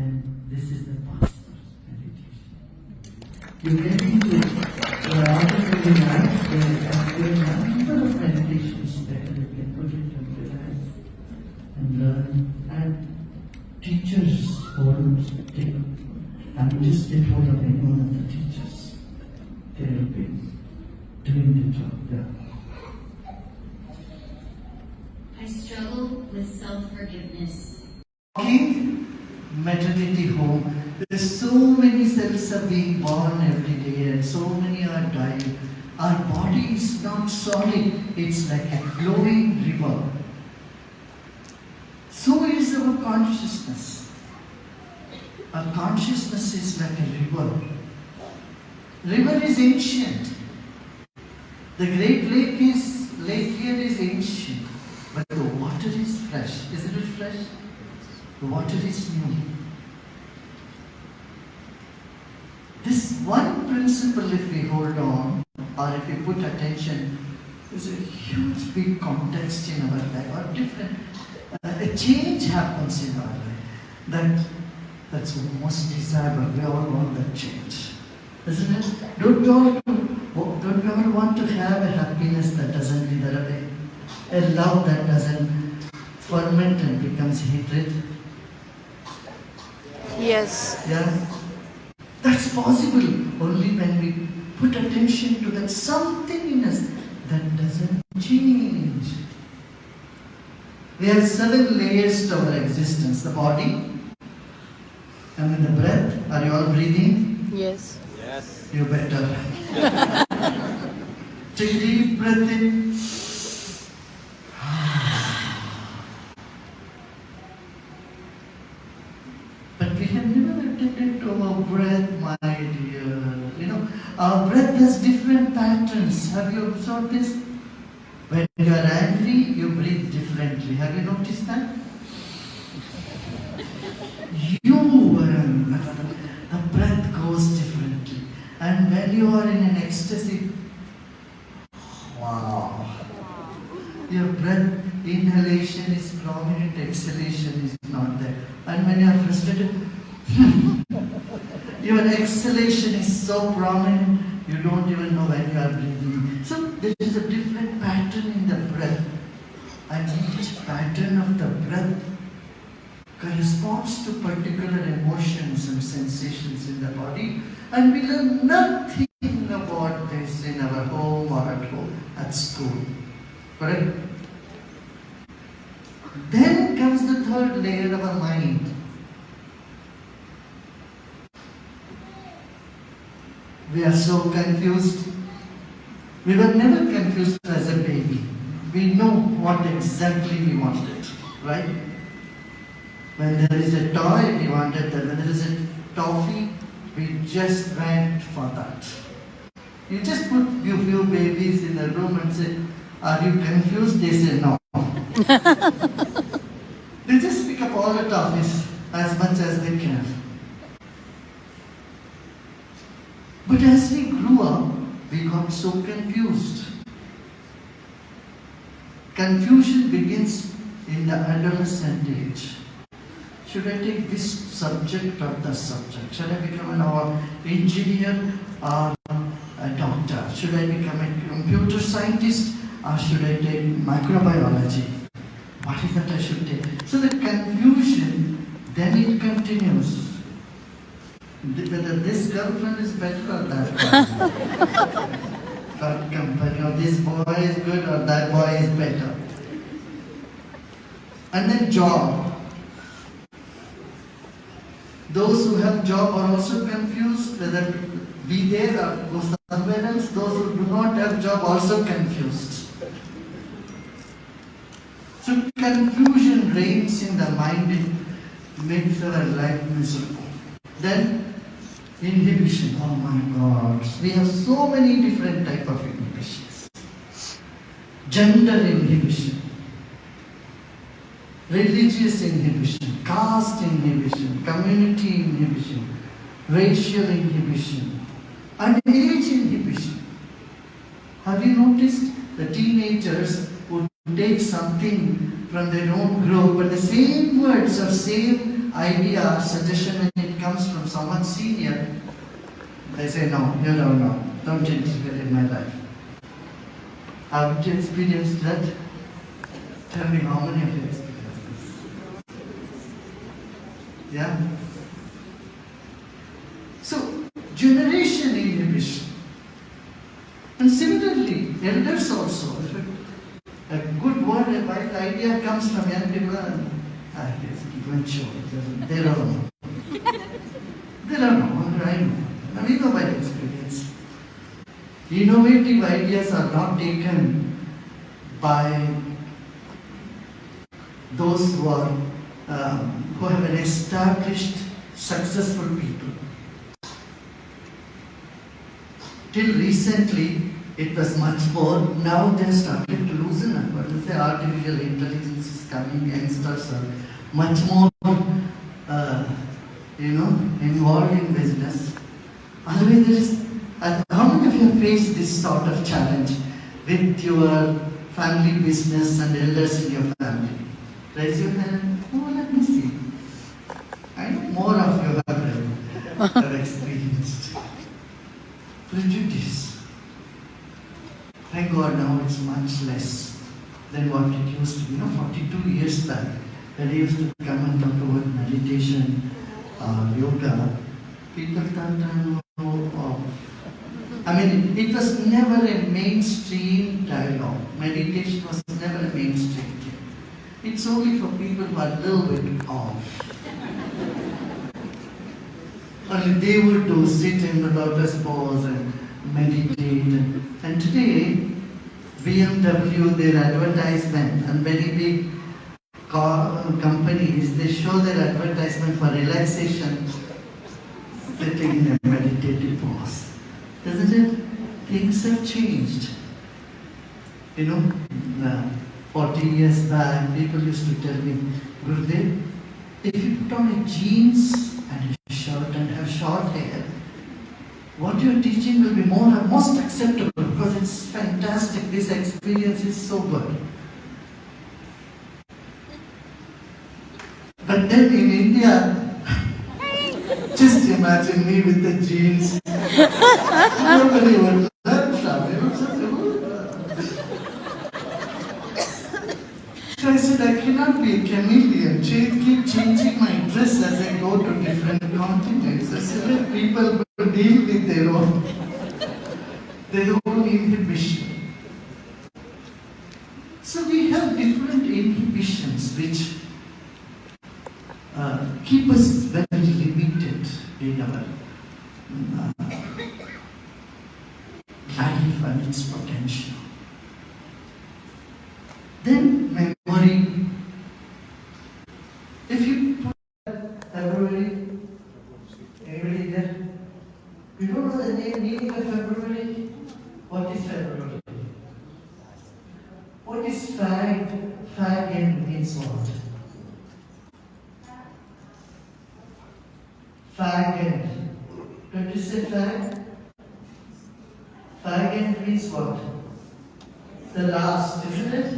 And this is the pastor's meditation. You get into it. There are other nights there are a number of meditations that you can put it into your life and learn. And teachers just get hold of any one of the teachers. They will be doing the job there. I struggle with self-forgiveness. Walking maternity home, there's so many cells are being born every day and so many are dying. Our body is not solid, it's like a glowing river. So is our consciousness. Our consciousness is like a river. River is ancient. The great lake here is ancient, but the water is fresh. Isn't it fresh? The water is new. This one principle, if we hold on, or if we put attention, is a huge big context in our life, or different. A change happens in our life. That's most desirable. We all want that change, isn't it? Don't we all want to have a happiness that doesn't wither away, a love that doesn't ferment and becomes hatred? Yes. Yeah, that's possible only when we put attention to that something in us that doesn't change. We have 7 layers to our existence. The body, and then the breath. Are you all breathing? Yes. Yes. You better. Take a deep breath in. But we have never attended to our breath, my dear. You know, our breath has different patterns. Have you observed this? When you are angry, you breathe differently. Have you noticed that? The breath goes differently. And when you are in an ecstasy, wow. Your breath inhalation is prominent, exhalation is not there. And when you are frustrated, your exhalation is so prominent, you don't even know when you are breathing. So there is a different pattern in the breath. And each pattern of the breath corresponds to particular emotions and sensations in the body. And we learn nothing about this in our home or at home, at school. Correct? Then comes the third layer of our mind. We are so confused. We were never confused as a baby. We know what exactly we wanted, right? When there is a toy, we wanted that. When there is a toffee, we just went for that. You just put few babies in a room and say, are you confused? They say no. They just pick up all the toffees as much as they can. But as we grew up, we got so confused. Confusion begins in the adolescent age. Should I take this subject or that subject? Should I become an engineer or a doctor? Should I become a computer scientist or should I take microbiology? What is that I should take? So the confusion, then it continues. Whether this girlfriend is better or that one. That company, or this boy is good or that boy is better. And then job. Those who have job are also confused whether to be there or go somewhere else. Those who do not have job also confused. So confusion reigns in the mind, it makes our life miserable. Then inhibition. Oh my God, we have so many different type of inhibitions. Gender inhibition, religious inhibition, caste inhibition, community inhibition, racial inhibition, and age inhibition. Have you noticed the teenagers who take something from their own group, but the same words or same idea or suggestion when it comes from someone senior, they say, no, you don't know, don't interfere in my life. Have you experienced that? Tell me how many of you experienced this? Yeah? So, generation inhibition. And similarly, elders also. A good word, a right idea comes from young people and it's immature. They don't know. They don't know, I know. I mean, know by experience. Innovative ideas are not taken by those who have an established, successful people. Till recently, it was much more. Now they started to loosen up. But if the artificial intelligence is coming, youngsters are much more, involved in business. Otherwise, there is. How many of you have faced this sort of challenge with your family business and elders in your family? Raise your hand. Oh, let me see. I know more of you have experienced. Prejudice. Thank God now it's much less than what it used to be. 42 years back, when I used to come and talk about meditation, yoga, people thought, it was never a mainstream dialogue. Meditation was never a mainstream thing. It's only for people who are a little bit off. Only they would sit in the lotus pose and meditate. And today, BMW, their advertisement, and many big companies, they show their advertisement for relaxation, sitting in a meditative pose. Doesn't it? Things have changed. 40 years back, people used to tell me, Gurudev, if you put on a jeans and a shirt and have short hair, what you're teaching will be most acceptable because it's fantastic. This experience is so good. But then in India, just imagine me with the jeans. Nobody would learn from it. So I said, I cannot be a chameleon. Keep changing my dress as I go to different continents. I said, let people deal with their own inhibition. So we have different inhibitions which keep us very limited in our life and its potential. Then memory. If you put February, anybody there? You don't know the meaning of February? What is February? What is fag? Fag end means what? Fag end. Don't you say fag? Fag end means what? The last, isn't it?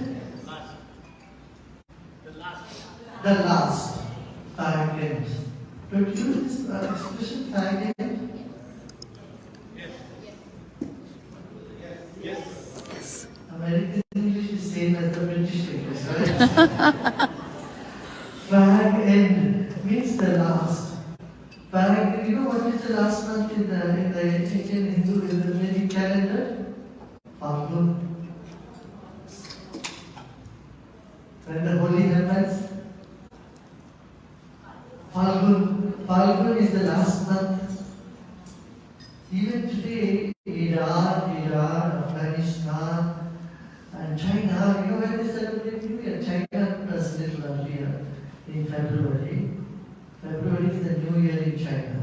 The last. Fag end. Don't you know this expression, fag end? Yes. American English is same as the British English, right? Fag end means the last. Fag, you know what is the last month in the Indian Hindu Vedic calendar? Falgun. When the Holi happens, Falgun is the last month. Even today, Iran, Afghanistan, and China, you know when they celebrate New Year? China was a little earlier in February. February is the New Year in China.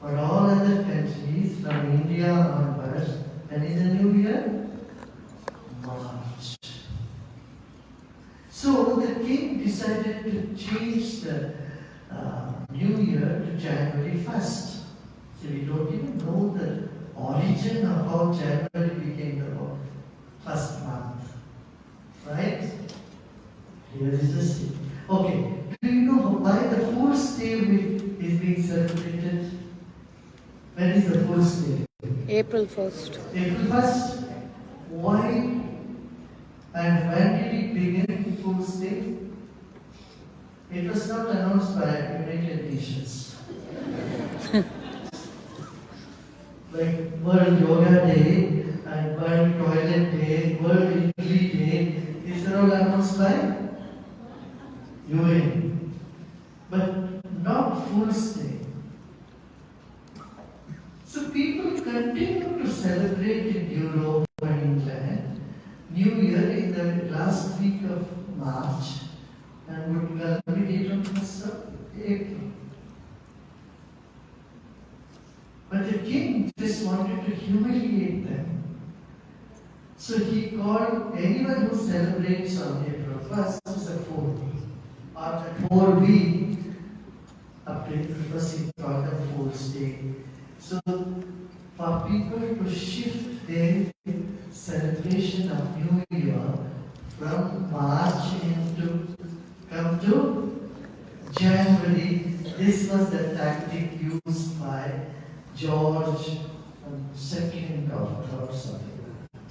For all other countries, from India onwards, when is the New Year? March. So the king decided to change the New Year to January 1st. So we don't even know the origin of how January became the first month. Right? Here is the thing. Okay. Do you know why the food When is the Fool's Day? April 1st. April 1st. Why and when did it begin, Fool's Day? It was not announced by United Nations. Like World Yoga Day and World Toilet Day, World Idli Day, these are all announced by UN. But not Fool's Day. So people continue to celebrate in Europe and England New Year in the last week of March and would culminate on 1st of April. But the king just wanted to humiliate them. So he called anyone who celebrates on April 1st as a fool. After 4 weeks, up to April 1st, he called the Fool's Day. So for people to shift their celebration of New Year from March into come to January, this was the tactic used by George II of third something like that,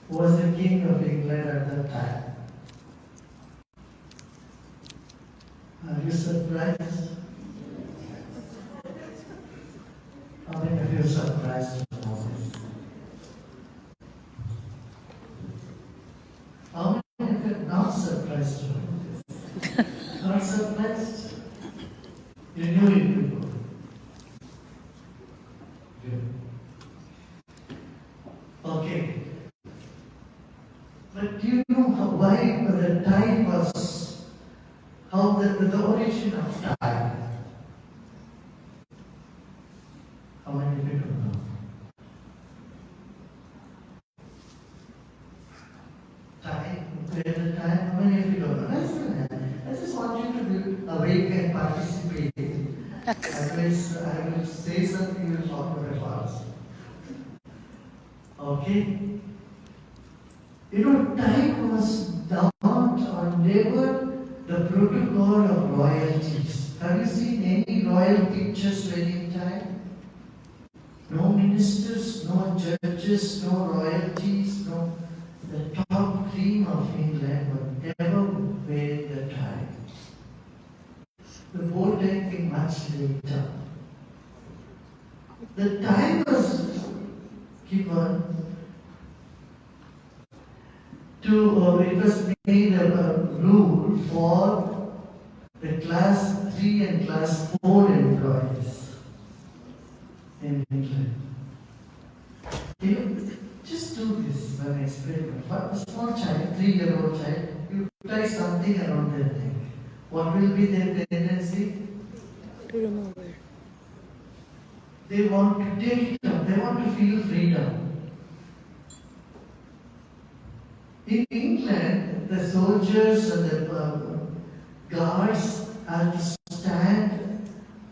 who was the king of England at that time. Are you surprised? How many of you are surprised to know this? How many of you are not surprised to know this? Not surprised? You knew it before. Okay. But do you know why the time was, how the origin of time? How many people know? Time, where the time, how many people know? I just want you to be awake and participate. Otherwise, I will say something, you will talk very fast. Okay? You know, time was not or never the protocol of royalties. Have you seen any royal pictures any time? No ministers, no judges, no royalties, no. The top cream of England would never wear the tie. The boat came much later. The tie was given to, it was made a rule for the class 3 and class 4 employees in England. You just do this when I explain. A small child, 3-year-old child, you tie something around their neck. What will be their tendency? To remove it. They want to take them, they want to feel freedom. In England, the soldiers and the guards had to stand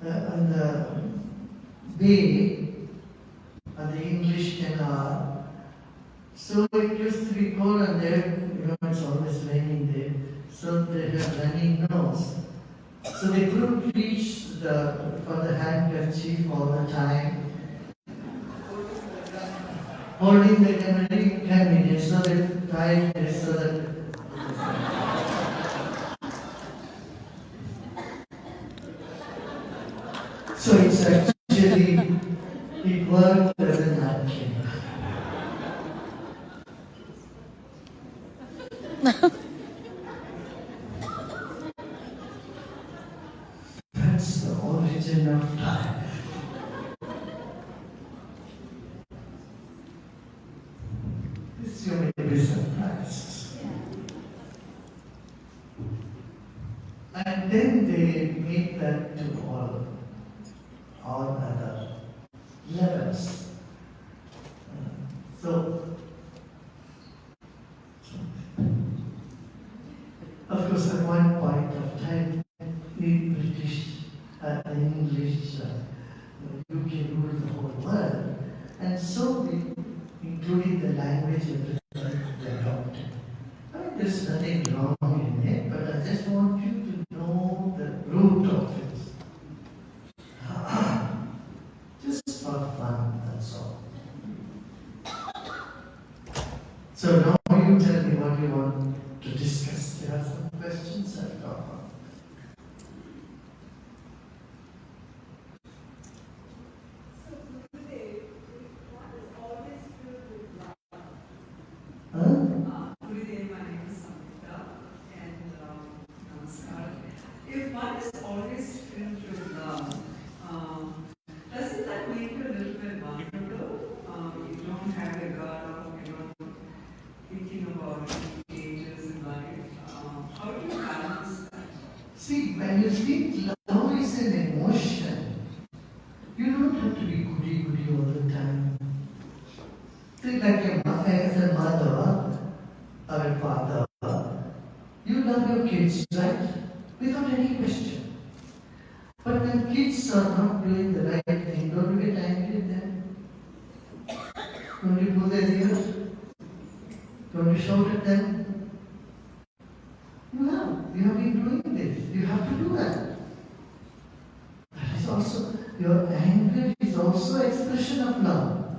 on the bay at the English Canal. So it used to be cold and there, it's always raining there. So they have running nose. So they couldn't reach for the handkerchief all the time. Holding the camera convenient, so they tied this so that. So it's actually, it worked as a napkin. That's the origin of time. This you may be surprised. And then they made that to all other levels. So, of course, at one point of time, the British, the English, UK ruled the whole world, and so we including the language and the adopted. I mean, there's nothing wrong in it, but I just want you to know the root of it. heart is always filled with love. Doesn't that make you a little bit vulnerable? You don't have a guard up, you're not thinking about changes in life. How do you balance that? See, when you think love is an emotion, you don't have to be goody-goody all the time. Think like as a mother or a father, you love your kids, right? Without any question. But when kids are not doing the right thing, don't you get angry at them? Don't you pull their ears? Don't you shout at them? You have been doing this. You have to do that. That is also, your anger is also expression of love.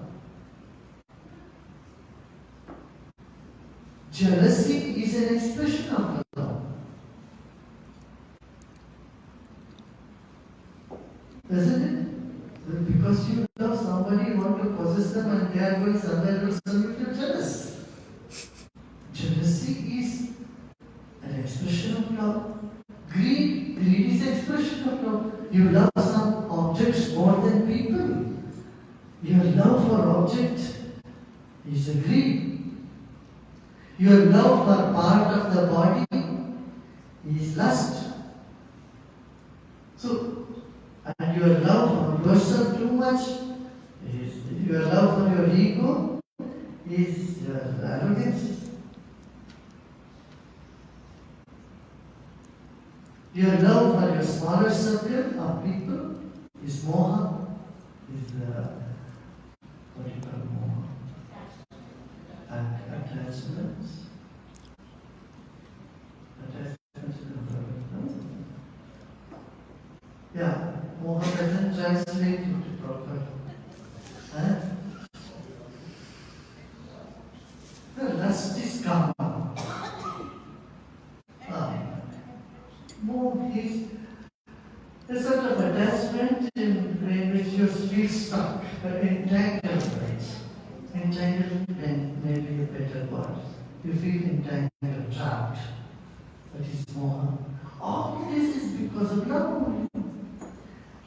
Jealousy is an expression of love. Isn't it? Because you love somebody, you want to possess them, and they are going somewhere else, and you feel jealous. Jealousy is an expression of love. Greed is an expression of love. You love some objects more than people. Your love for object is a greed. Your love for part of the body is lust. So, and your love for yourself too much, your love for your ego is arrogance. Your love for your smaller circle of people is moha, is what do you call moha? Attachments. Attachments to the world. Yeah, moha doesn't translate into proper. Huh? The lust is karma. Moha is a sort of attachment in which you feel stuck, entangled, right? Entangled and maybe a better word. You feel entangled, trapped. That is moha. All this is because of love.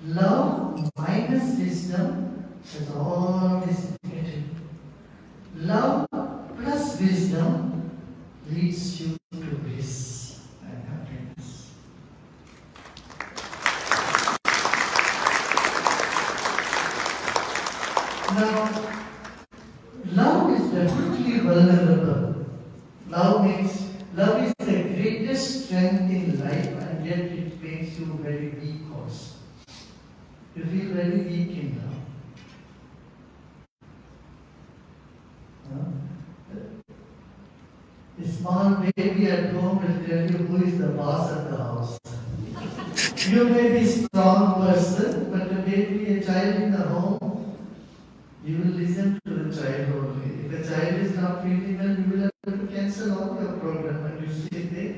Love minus wisdom is always negative. Love plus wisdom leads you to bliss and happiness. Now, love is definitely vulnerable. Love is the greatest strength in life, and yet it makes you very weak also. You feel very weak in love. A small baby at home will tell you who is the boss of the house. You may be a strong person, but a child in the home, you will listen to the child only. If the child is not feeling well, you will have to cancel all your program and you sit there